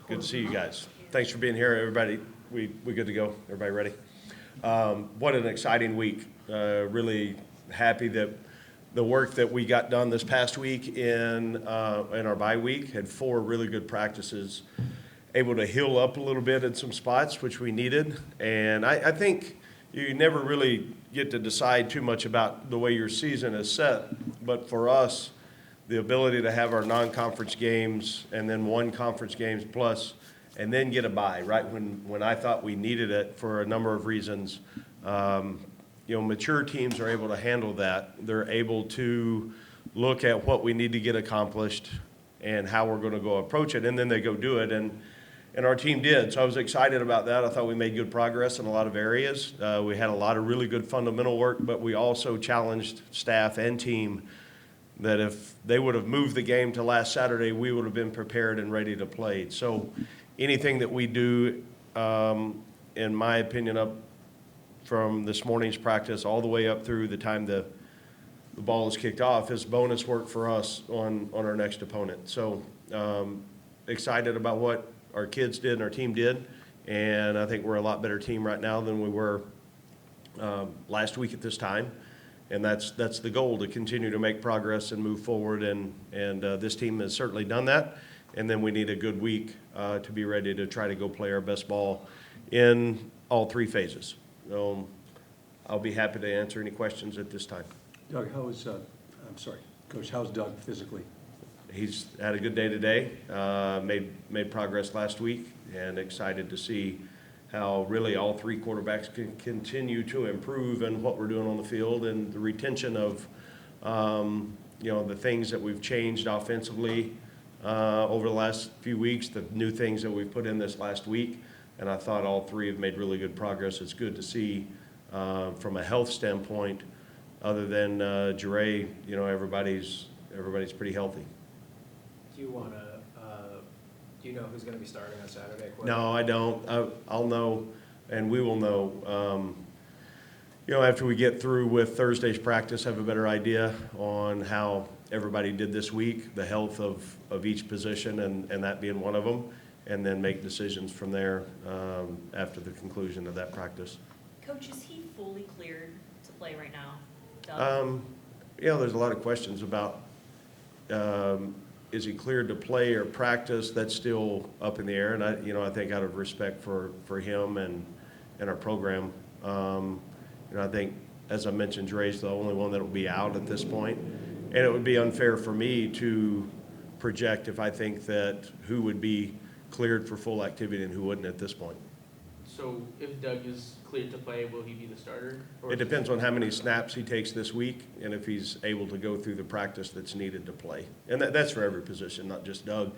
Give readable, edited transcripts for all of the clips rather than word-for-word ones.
Good to see you guys. Thanks for being here, everybody. We good to go? Everybody ready? What an exciting week. Really happy that the work that we got done this past week in our bye week, had 4 really good practices, able to heal up a little bit in some spots, which we needed. And I think you never really get to decide too much about the way your season is set. But for us, the ability to have our non-conference games and then 1 conference games plus, and then get a bye, right when I thought we needed it for a number of reasons. Mature teams are able to handle that. They're able to look at what we need to get accomplished and how we're going to go approach it, and then they go do it. And our team did. So I was excited about that. I thought we made good progress in a lot of areas. We had a lot of really good fundamental work, but we also challenged staff and team that if they would have moved the game to last Saturday, we would have been prepared and ready to play. So anything that we do, in my opinion, up from this morning's practice all the way up through the time the ball is kicked off is bonus work for us on our next opponent. So excited about what our kids did and our team did, and I think we're a lot better team right now than we were last week at this time. And that's the goal, to continue to make progress and move forward, and this team has certainly done that. And then we need a good week to be ready to try to go play our best ball in all 3 phases. I'll be happy to answer any questions at this time. Doug, Coach, how's Doug physically? He's had a good day today, made progress last week, and excited to see how really all 3 quarterbacks can continue to improve in what we're doing on the field, and the retention of the things that we've changed offensively over the last few weeks, the new things that we've put in this last week. And I thought all 3 have made really good progress. It's good to see from a health standpoint. Other than Jure, everybody's pretty healthy. Do you know who's going to be starting on Saturday? No, I don't. I'll know, and we will know. After we get through with Thursday's practice, have a better idea on how everybody did this week, the health of each position, and that being one of them, and then make decisions from there after the conclusion of that practice. Coach, is he fully cleared to play right now? Doug? There's a lot of questions about is he cleared to play or practice? That's still up in the air, and I think out of respect for him and our program, I think, as I mentioned, Dre's the only one that will be out at this point, and it would be unfair for me to project if I think that who would be cleared for full activity and who wouldn't at this point. So if Doug is cleared to play, will he be the starter? It depends on how many snaps he takes this week and if he's able to go through the practice that's needed to play. And that's for every position, not just Doug.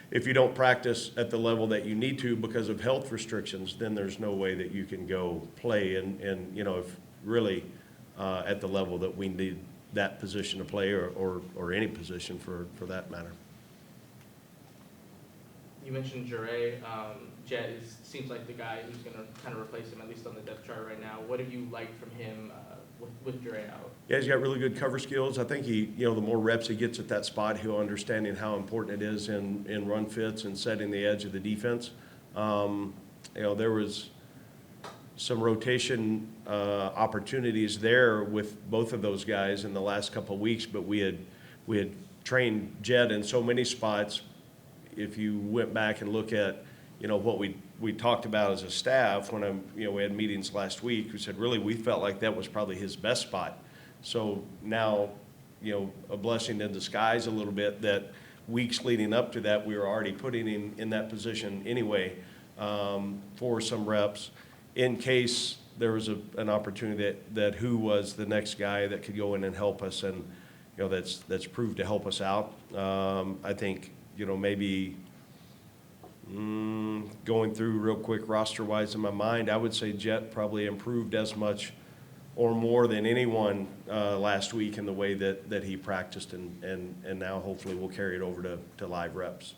If you don't practice at the level that you need to because of health restrictions, then there's no way that you can go play and if really at the level that we need that position to play or any position for that matter. You mentioned Jure. Jet seems like the guy who's going to kind of replace him, at least on the depth chart right now. What have you liked from him with Jure out? Yeah, he's got really good cover skills. I think the more reps he gets at that spot, he'll understanding how important it is in run fits and setting the edge of the defense. There was some rotation opportunities there with both of those guys in the last couple of weeks, but we had trained Jet in so many spots. If you went back and look at what we talked about as a staff when we had meetings last week, we said really we felt like that was probably his best spot. So now a blessing in disguise a little bit that weeks leading up to that we were already putting him in that position anyway for some reps in case there was an opportunity that who was the next guy that could go in and help us, and that's proved to help us out. I think maybe going through real quick roster-wise in my mind, I would say Jet probably improved as much or more than anyone last week in the way that he practiced, and now hopefully we'll carry it over to live reps.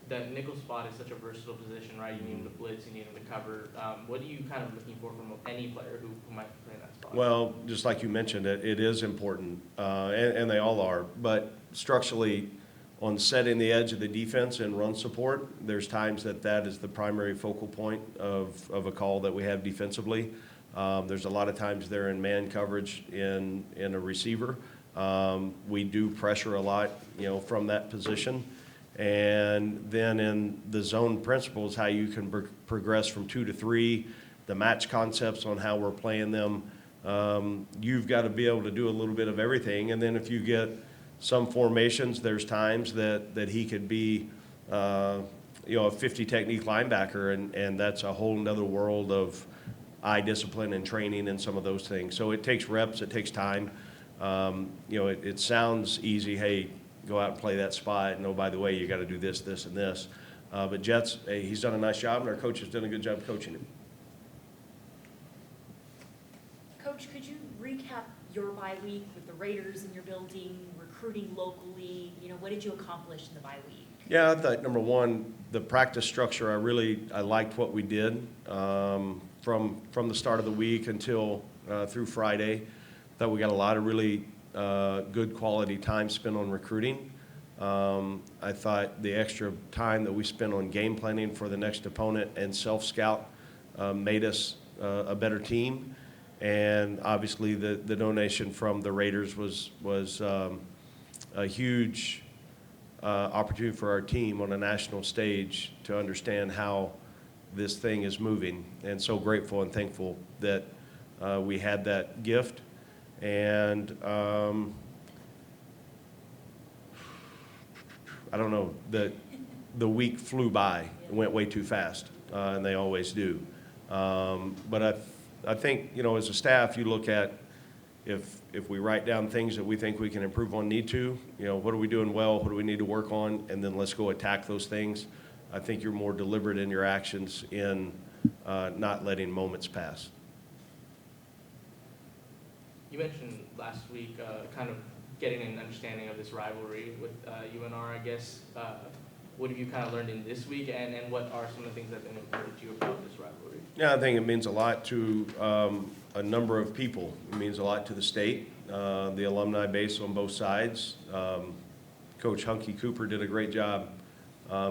That nickel spot is such a versatile position, right? You need him to blitz, you need him to cover. What are you kind of looking for from any player who might play in that spot? Well, just like you mentioned, it is important, and they all are. But structurally, on setting the edge of the defense and run support. There's times that is the primary focal point of a call that we have defensively. There's a lot of times they're in man coverage in a receiver. We do pressure a lot, from that position. And then in the zone principles, how you can progress from 2 to 3, the match concepts on how we're playing them. You've got to be able to do a little bit of everything. And then if you get some formations, there's times that he could be, a 50 technique linebacker, and that's a whole nother world of eye discipline and training and some of those things. So it takes reps, it takes time. It sounds easy, hey, go out and play that spot, and oh, by the way, you got to do this, this, and this. But Jets, he's done a nice job, and our coach has done a good job coaching him. Coach, could you recap your bye week with the Raiders in your building, recruiting locally? What did you accomplish in the bye week? Yeah, I thought, number one, the practice structure, I liked what we did from the start of the week until through Friday. Thought we got a lot of really good quality time spent on recruiting. I thought the extra time that we spent on game planning for the next opponent and self-scout made us a better team. And obviously the donation from the Raiders was a huge opportunity for our team on a national stage to understand how this thing is moving. And so grateful and thankful that we had that gift. And I don't know, the week flew by. It went way too fast, and they always do. But I think, as a staff, you look at if we write down things that we think we can improve on, need to, what are we doing well, what do we need to work on, and then let's go attack those things. I think you're more deliberate in your actions in not letting moments pass. You mentioned last week kind of getting an understanding of this rivalry with UNR, I guess. What have you kind of learned in this week, and what are some of the things that have been important to you about this rivalry? Yeah, I think it means a lot to a number of people. It means a lot to the state, the alumni base on both sides. Coach Hunky Cooper did a great job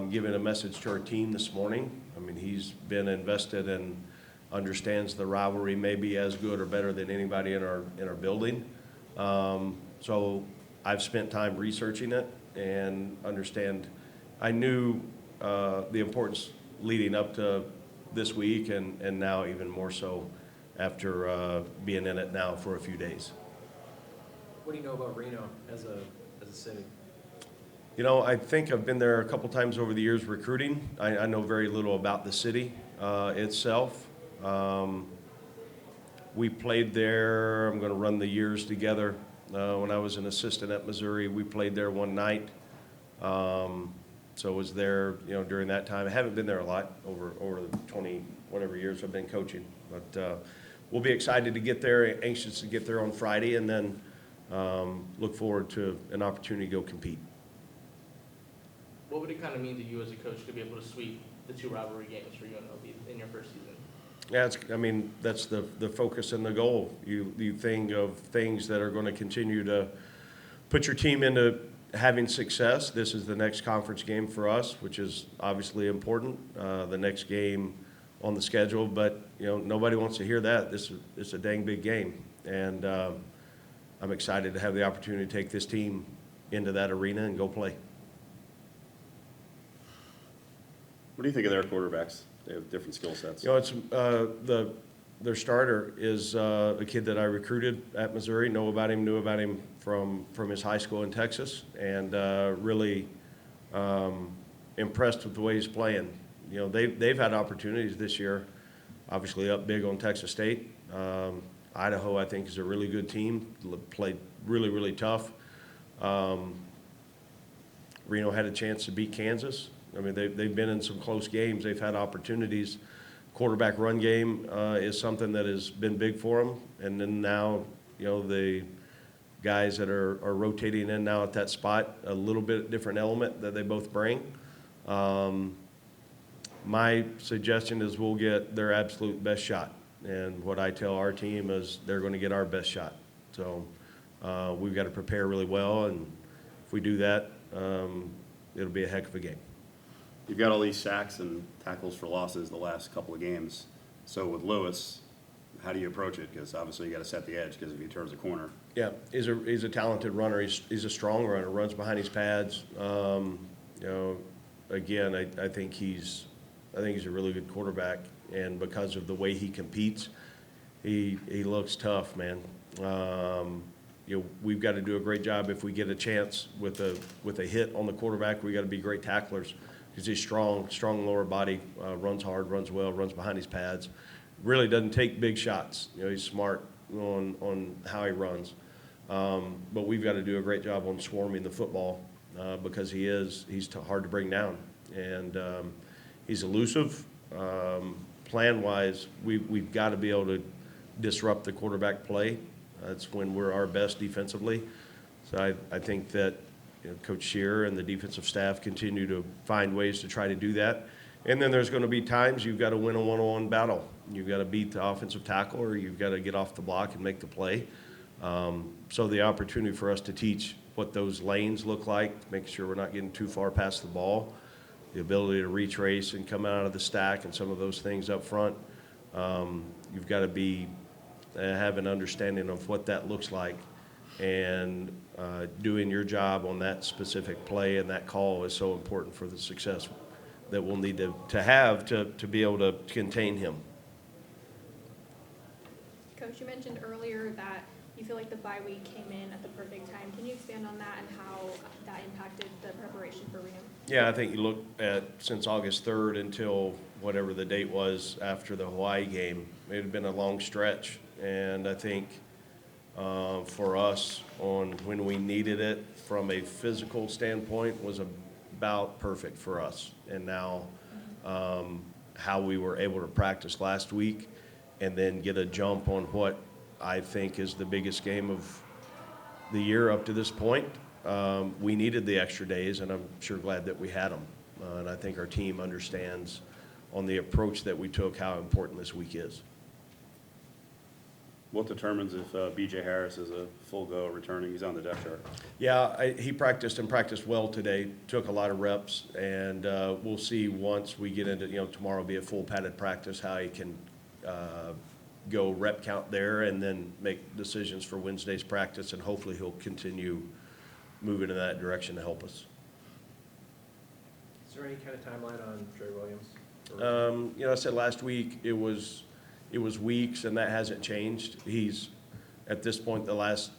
giving a message to our team this morning. I mean, he's been invested and understands the rivalry may be as good or better than anybody in our building. So I've spent time researching it and understand. I knew the importance leading up to this week, and now even more so after being in it now for a few days. What do you know about Reno as a city? I think I've been there a couple times over the years recruiting. I know very little about the city itself. We played there. I'm going to run the years together. When I was an assistant at Missouri, we played there one night. So was there, during that time. I haven't been there a lot over the 20 whatever years I've been coaching. But we'll be excited to get there, anxious to get there on Friday, and then look forward to an opportunity to go compete. What would it kind of mean to you as a coach to be able to sweep the 2 rivalry games for UNLV in your first season? Yeah, that's the focus and the goal. You think of things that are going to continue to put your team into having success. This is the next conference game for us, which is obviously important. The next game on the schedule, but nobody wants to hear that. This is a dang big game, and I'm excited to have the opportunity to take this team into that arena and go play. What do you think of their quarterbacks? They have different skill sets. It's their starter is a kid that I recruited at Missouri. Knew about him from his high school in Texas, and really impressed with the way he's playing. They've had opportunities this year, obviously up big on Texas State. Idaho, I think, is a really good team. Played really, really tough. Reno had a chance to beat Kansas. I mean, they've been in some close games. They've had opportunities. Quarterback run game is something that has been big for them. And then now, the guys that are rotating in now at that spot, a little bit different element that they both bring. My suggestion is we'll get their absolute best shot. And what I tell our team is they're going to get our best shot. So we've got to prepare really well. And if we do that, it'll be a heck of a game. You've got all these sacks and tackles for losses the last couple of games. So with Lewis, how do you approach it? Because obviously you got to set the edge because if he turns the corner. Yeah, he's a talented runner. He's a strong runner, runs behind his pads. Again, I think he's a really good quarterback, and because of the way he competes, he looks tough, man. We've got to do a great job if we get a chance with a hit on the quarterback. We got to be great tacklers because he's strong lower body, runs hard, runs well, runs behind his pads. Really doesn't take big shots. He's smart on how he runs. But we've got to do a great job on swarming the football because he's hard to bring down, and he's elusive. Plan-wise, we've got to be able to disrupt the quarterback play. That's when we're our best defensively. So I think that Coach Shearer and the defensive staff continue to find ways to try to do that. And then there's going to be times you've got to win a one-on-one battle. You've got to beat the offensive tackle, or you've got to get off the block and make the play. So the opportunity for us to teach what those lanes look like, making sure we're not getting too far past the ball, the ability to retrace and come out of the stack and some of those things up front, you've got to have an understanding of what that looks like, and doing your job on that specific play and that call is so important for the success that we'll need to have to be able to contain him. Coach, you mentioned earlier that you feel like the bye week came in at the perfect time. Can you expand on that and how that impacted the preparation for Reno? Yeah, I think you look at since August 3rd until whatever the date was after the Hawaii game, it had been a long stretch. And I think for us, on when we needed it from a physical standpoint, was about perfect for us. And now how we were able to practice last week and then get a jump on what I think is the biggest game of the year up to this point. We needed the extra days, and I'm sure glad that we had them. And I think our team understands on the approach that we took how important this week is. What determines if B.J. Harris is a full go returning? He's on the depth chart. Yeah, he practiced well today, took a lot of reps, and we'll see once we get into, tomorrow will be a full padded practice, how he can go rep count there and then make decisions for Wednesday's practice, and hopefully he'll continue moving in that direction to help us. Is there any kind of timeline on Trey Williams? I said last week it was weeks, and that hasn't changed. He's, at this point, the last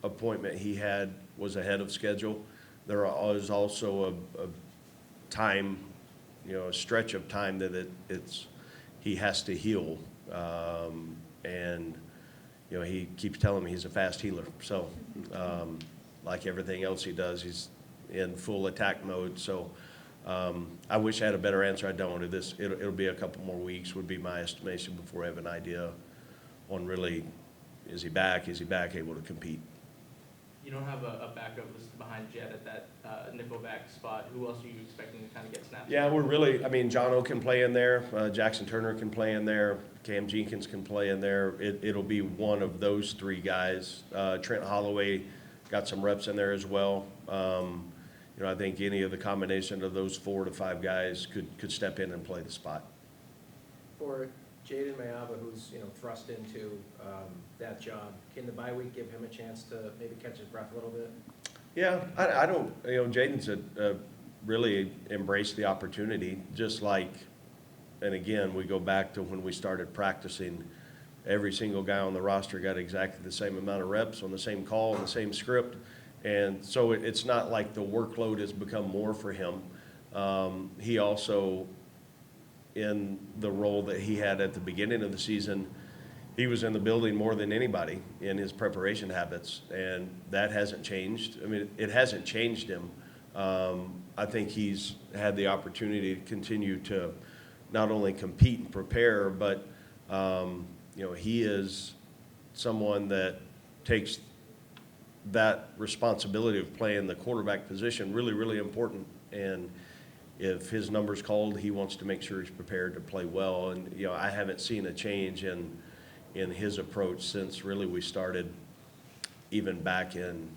appointment he had was ahead of schedule. There is also a time, a stretch of time that he has to heal. And he keeps telling me he's a fast healer. So like everything else he does, he's in full attack mode. So I wish I had a better answer. I don't. It'll be a couple more weeks would be my estimation before I have an idea on really, is he back able to compete. You don't have a backup listed behind Jed at that nickelback spot. Who else are you expecting to kind of get snaps? Yeah, Jono can play in there. Jackson Turner can play in there. Cam Jenkins can play in there. It'll be one of those three guys. Trent Holloway got some reps in there as well. I think any of the combination of those 4 to 5 guys could step in and play the spot. For Jaden Mayava, who's thrust into that job, can the bye week give him a chance to maybe catch his breath a little bit? Yeah, I don't. Jaden's really embraced the opportunity, just like. And again, we go back to when we started practicing. Every single guy on the roster got exactly the same amount of reps on the same call and the same script. And so it's not like the workload has become more for him. He also, in the role that he had at the beginning of the season, he was in the building more than anybody in his preparation habits, and that hasn't changed. I mean, it hasn't changed him. I think he's had the opportunity to continue to not only compete and prepare, but he is someone that takes that responsibility of playing the quarterback position really, really important. And if his number's called, he wants to make sure he's prepared to play well. And I haven't seen a change in his approach since really we started, even back in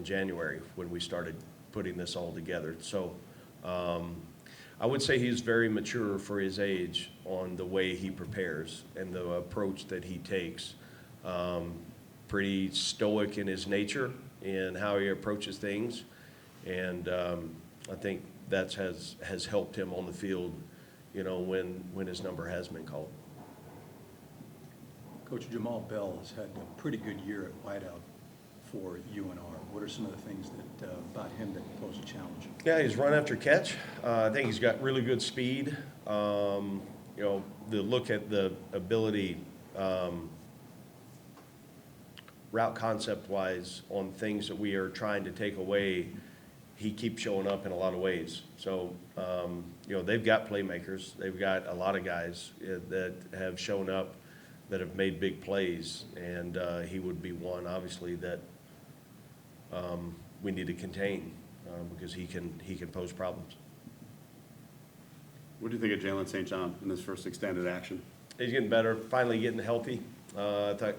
January when we started putting this all together. So I would say he's very mature for his age on the way he prepares and the approach that he takes. Pretty stoic in his nature and how he approaches things. And I think that has helped him on the field, you know, when his number has been called. Coach Jamal Bell has had a pretty good year at wideout for UNR. What are some of the things that about him that pose a challenge? Yeah, he's run after catch. I think he's got really good speed. You know, the look at the ability, route concept-wise on things that we are trying to take away, he keeps showing up in a lot of ways. So, you know, they've got playmakers. They've got a lot of guys that have shown up that have made big plays, and he would be one, obviously, that we need to contain because he can pose problems. What do you think of Jalen St. John in his first extended action? He's getting better, finally getting healthy. I thought,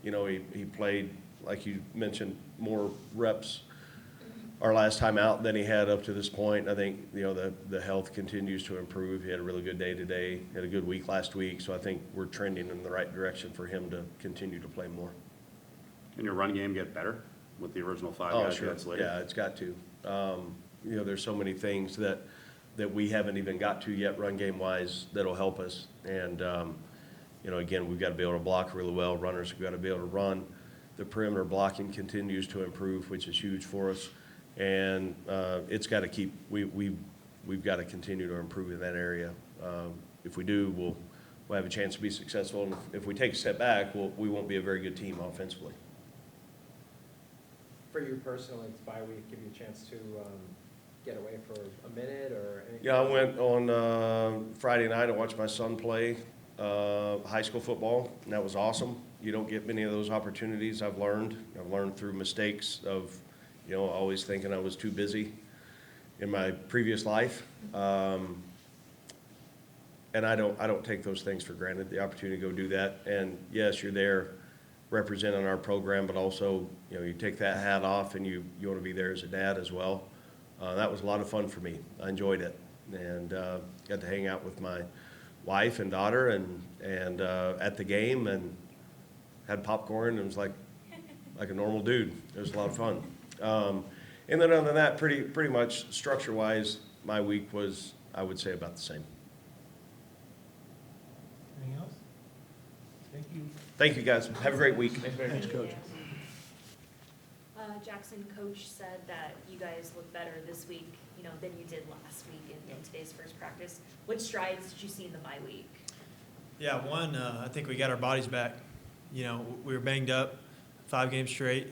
you know, he played, like you mentioned, more reps our last time out than he had up to this point. I think, you know, the health continues to improve. He had a really good day today, had a good week last week, so I think we're trending in the right direction for him to continue to play more. Can your run game get better with the original 5 Oh, guys sure. that's later? Yeah, it's got to. You know, there's so many things that we haven't even got to yet run game-wise that'll help us. And, you know, again, we've got to be able to block really well. Runners have got to be able to run. The perimeter blocking continues to improve, which is huge for us. And it's got to keep, we've got to continue to improve in that area. If we do, we'll have a chance to be successful. And if we take a step back, we won't be a very good team offensively. For you personally, it's bye week, give you a chance to get away for a minute or anything? Yeah, I went on Friday night. I watched my son play high school football, and that was awesome. You don't get many of those opportunities. I've learned through mistakes of, you know, always thinking I was too busy in my previous life. And I don't take those things for granted, the opportunity to go do that. And yes, you're there representing our program, but also, you know, you take that hat off and you want to be there as a dad as well. That was a lot of fun for me. I enjoyed it, and got to hang out with my wife and daughter and at the game, and had popcorn, and was like a normal dude. It was a lot of fun. And then other than that, pretty much structure-wise, my week was, I would say, about the same. Anything else? Thank you. Thank you, guys. Have a great week. Thanks very much. Thanks, Coach. Jackson, Coach said that you guys look better this week, you know, than you did last week in today's first practice. What strides did you see in the bye week? Yeah, one, I think we got our bodies back. You know, we were banged up 5 games straight,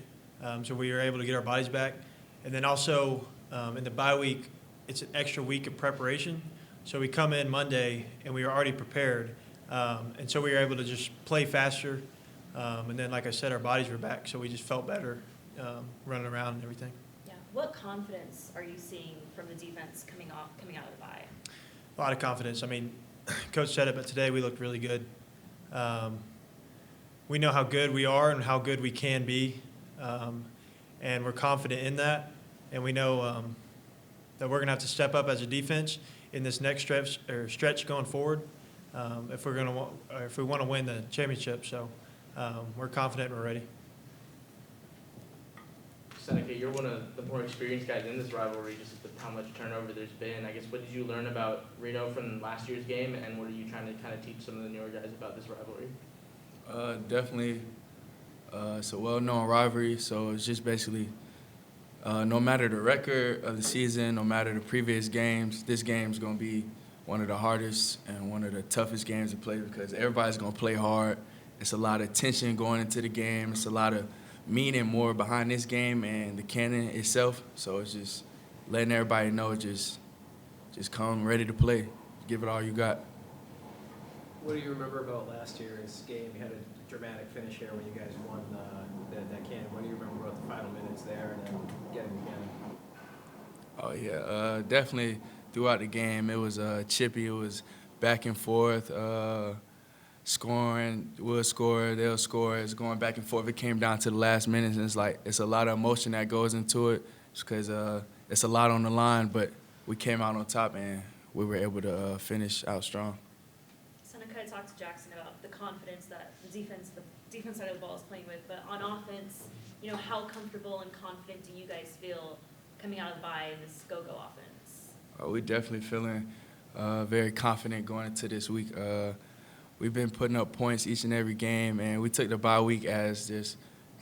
so we were able to get our bodies back. And then also in the bye week, it's an extra week of preparation. So we come in Monday and we were already prepared. And so we were able to just play faster. And then, like I said, our bodies were back, so we just felt better running around and everything. Yeah. What confidence are you seeing from the defense coming out of the bye? A lot of confidence. I mean, Coach said it, but today we looked really good. We know how good we are and how good we can be, and we're confident in that. And we know that we're going to have to step up as a defense in this next stretch going forward if we want to win the championship. So we're confident and we're ready. Senika, you're one of the more experienced guys in this rivalry, just with how much turnover there's been. I guess, what did you learn about Reno from last year's game, and what are you trying to kind of teach some of the newer guys about this rivalry? Definitely, it's a well-known rivalry, so it's just basically no matter the record of the season, no matter the previous games, this game's going to be one of the hardest and one of the toughest games to play because everybody's going to play hard. It's a lot of tension going into the game. It's a lot of meaning more behind this game and the cannon itself. So it's just letting everybody know, just come ready to play. Give it all you got. What do you remember about last year's game? You had a dramatic finish here when you guys won that cannon. What do you remember about the final minutes there and then getting the cannon? Oh, yeah, definitely throughout the game. It was chippy. It was back and forth. Scoring, we'll score, they'll score. It's going back and forth. It came down to the last minute, and it's a lot of emotion that goes into it because it's a lot on the line, but we came out on top and we were able to finish out strong. Senika, I talked to Jackson about the confidence that the defense side of the ball is playing with, but on offense, you know, how comfortable and confident do you guys feel coming out of the bye in this go-go offense? We're definitely feeling very confident going into this week. We've been putting up points each and every game, and we took the bye week as just,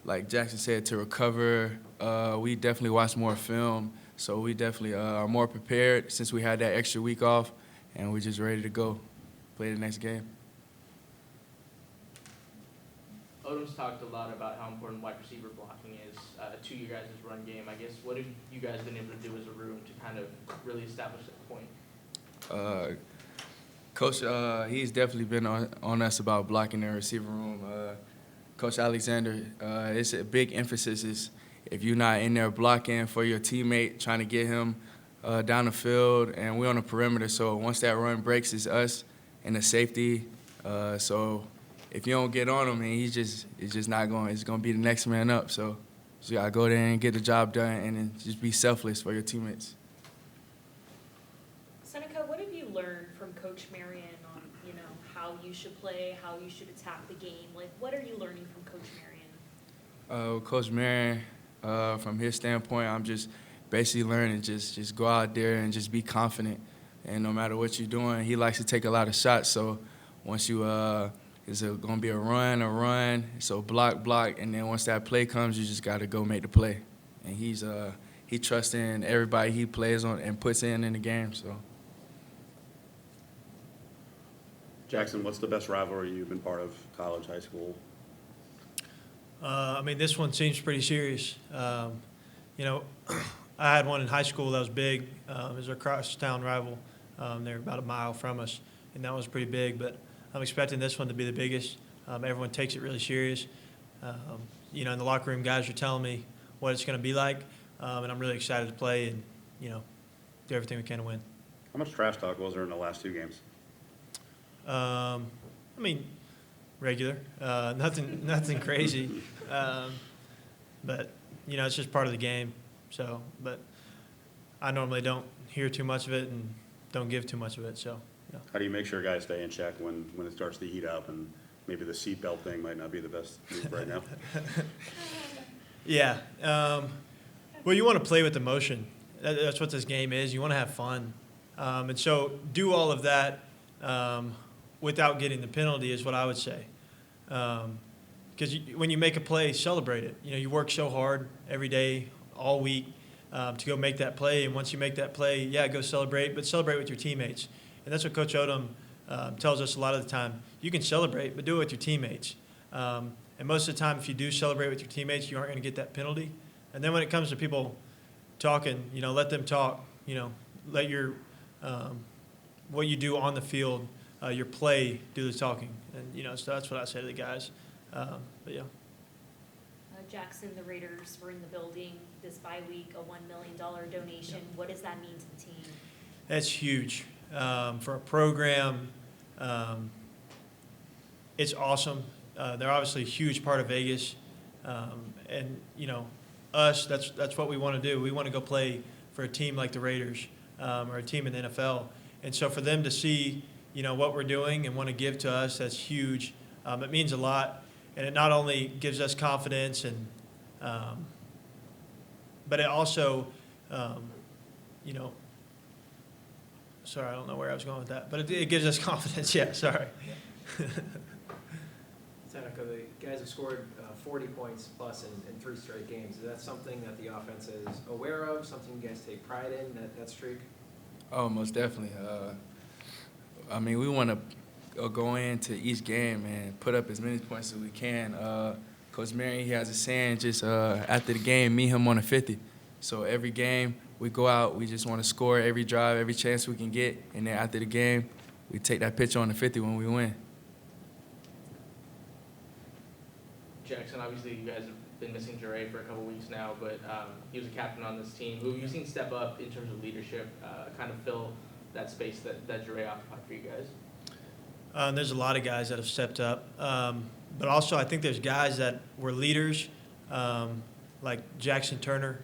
like Jackson said, to recover. We definitely watched more film, so we definitely are more prepared since we had that extra week off, and we're just ready to go play the next game. Odom's talked a lot about how important wide receiver blocking is to you guys' run game. I guess what have you guys been able to do as a room to kind of really establish that point? Coach, he's definitely been on us about blocking the receiver room. Coach Alexander, it's a big emphasis is if you're not in there blocking for your teammate, trying to get him down the field, and we're on the perimeter, so once that run breaks, it's us and the safety. So if you don't get on him, and it's just not going. It's going to be the next man up. So you got to go there and get the job done, and then just be selfless for your teammates. Senika, what have you learned from Coach Marion on, you know, how you should play, how you should attack the game? Like, what are you learning from Coach Marion? Coach Marion, from his standpoint, I'm just basically learning just go out there and just be confident. And no matter what you're doing, he likes to take a lot of shots. So once you it's going to be a run. So block, and then once that play comes, you just got to go make the play. And he trusts in everybody he plays on and puts in the game. So. Jackson, what's the best rivalry you've been part of, college, high school? I mean, this one seems pretty serious. You know, I had one in high school that was big. It was our cross-town rival. They're about a mile from us, and that was pretty big. But I'm expecting this one to be the biggest. Everyone takes it really serious. You know, in the locker room, guys are telling me what it's going to be like, and I'm really excited to play and, you know, do everything we can to win. How much trash talk was there in the last two games? I mean, regular, nothing crazy, but you know, it's just part of the game. So, but I normally don't hear too much of it and don't give too much of it. So, yeah. How do you make sure guys stay in check when it starts to heat up, and maybe the seatbelt thing might not be the best move right now? Yeah. Well, you want to play with emotion. That's what this game is. You want to have fun, and so do all of that. Without getting the penalty is what I would say. Because when you make a play, celebrate it. You know, you work so hard every day, all week, to go make that play. And once you make that play, yeah, go celebrate, but celebrate with your teammates. And that's what Coach Odom tells us a lot of the time. You can celebrate, but do it with your teammates. And most of the time, if you do celebrate with your teammates, you aren't going to get that penalty. And then when it comes to people talking, you know, let them talk. You know, let your what you do on the field, your play, do the talking. And, you know, so that's what I say to the guys. But, yeah. Jackson, the Raiders were in the building this bye week, a $1 million donation. Yep. What does that mean to the team? That's huge. For a program, it's awesome. They're obviously a huge part of Vegas. And, you know, us, that's what we want to do. We want to go play for a team like the Raiders or a team in the NFL. And so for them to see, you know, what we're doing and want to give to us, that's huge. It means a lot. And it not only gives us confidence, and but it also, you know, sorry, I don't know where I was going with that, but it gives us confidence. Yeah, sorry. Senika, the guys have scored 40 points plus in 3 straight games. Is that something that the offense is aware of, something you guys take pride in, that streak? Oh, most definitely. I mean, we want to go into each game and put up as many points as we can. Coach Marion, he has a saying, just after the game, meet him on a 50. So every game, we go out, we just want to score every drive, every chance we can get, and then after the game, we take that picture on the 50 when we win. Jackson, obviously you guys have been missing Jure for a couple weeks now, but he was a captain on this team. Who have you seen step up in terms of leadership, kind of fill that space that Jure occupied for you guys? There's a lot of guys that have stepped up. But also I think there's guys that were leaders, like Jackson Turner,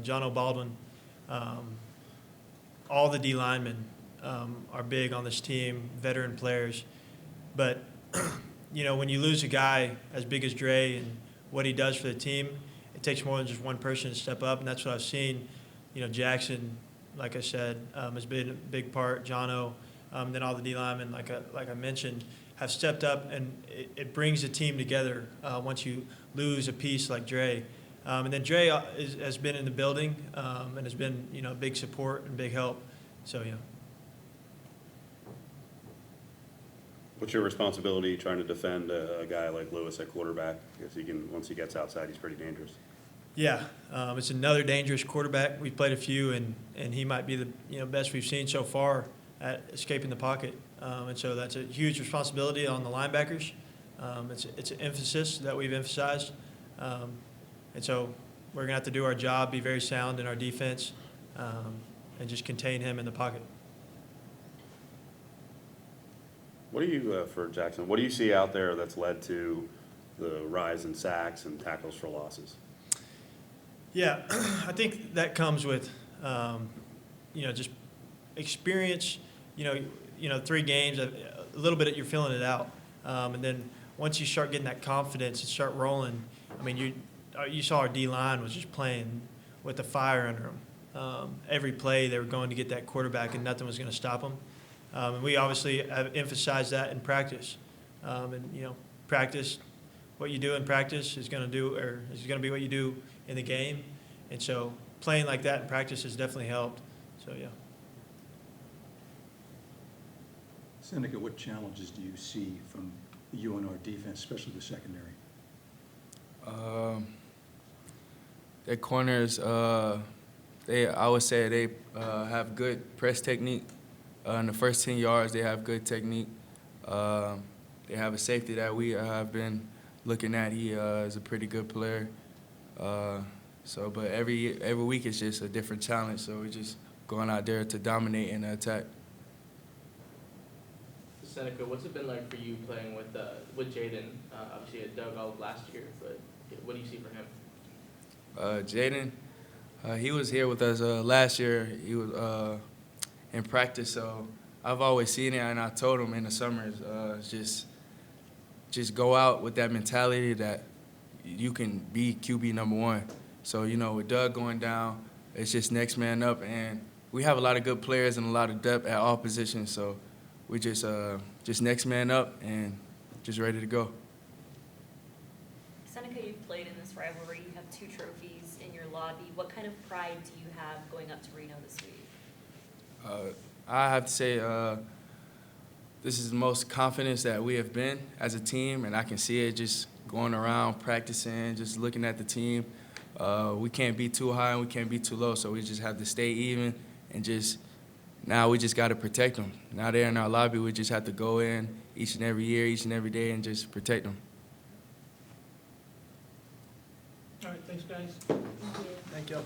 John O'Baldwin, All the D linemen are big on this team, veteran players. But, you know, when you lose a guy as big as Dre and what he does for the team, it takes more than just one person to step up, and that's what I've seen. You know, Jackson, like I said, has been a big part. Jono, then all the D linemen, like I mentioned, have stepped up, and it brings the team together once you lose a piece like Dre. And then Dre has been in the building and has been, you know, big support and big help. So, yeah. What's your responsibility trying to defend a guy like Lewis at quarterback? Because once he gets outside, he's pretty dangerous. Yeah, it's another dangerous quarterback. We've played a few, and he might be the best we've seen so far at escaping the pocket. And so that's a huge responsibility on the linebackers. It's an emphasis that we've emphasized. And so we're going to have to do our job, be very sound in our defense, and just contain him in the pocket. What do you, for Jackson, what do you see out there that's led to the rise in sacks and tackles for losses? Yeah, I think that comes with, just experience. 3 games, a little bit you're feeling it out, and then once you start getting that confidence and start rolling, I mean, you saw our D line was just playing with the fire under them. Every play they were going to get that quarterback, and nothing was going to stop them. And we obviously have emphasized that in practice, practice. What you do in practice is going to be what you do in the game, and so playing like that in practice has definitely helped. So yeah. Senika, what challenges do you see from the UNR defense, especially the secondary? Their corners, I would say they have good press technique. In the first 10 yards, they have good technique. They have a safety that we have been looking at. He is a pretty good player. But every week it's just a different challenge. So we're just going out there to dominate and attack. Senika, what's it been like for you playing with Jaden? Obviously, it dug all of last year, but what do you see for him? Jaden, he was here with us last year. He was in practice, so I've always seen it, and I told him in the summers, just go out with that mentality that you can be QB number 1. So, with Doug going down, it's just next man up, and we have a lot of good players and a lot of depth at all positions, so we just next man up and just ready to go. Senika, you've played in this rivalry. You have 2 trophies in your lobby. What kind of pride do you have going up to Reno this week? I have to say this is the most confidence that we have been as a team, and I can see it just going around, practicing, just looking at the team. We can't be too high and we can't be too low, so we just have to stay even and now we just got to protect them. Now they're in our lobby, we just have to go in each and every year, each and every day, and just protect them. All right, thanks, guys. Thank you.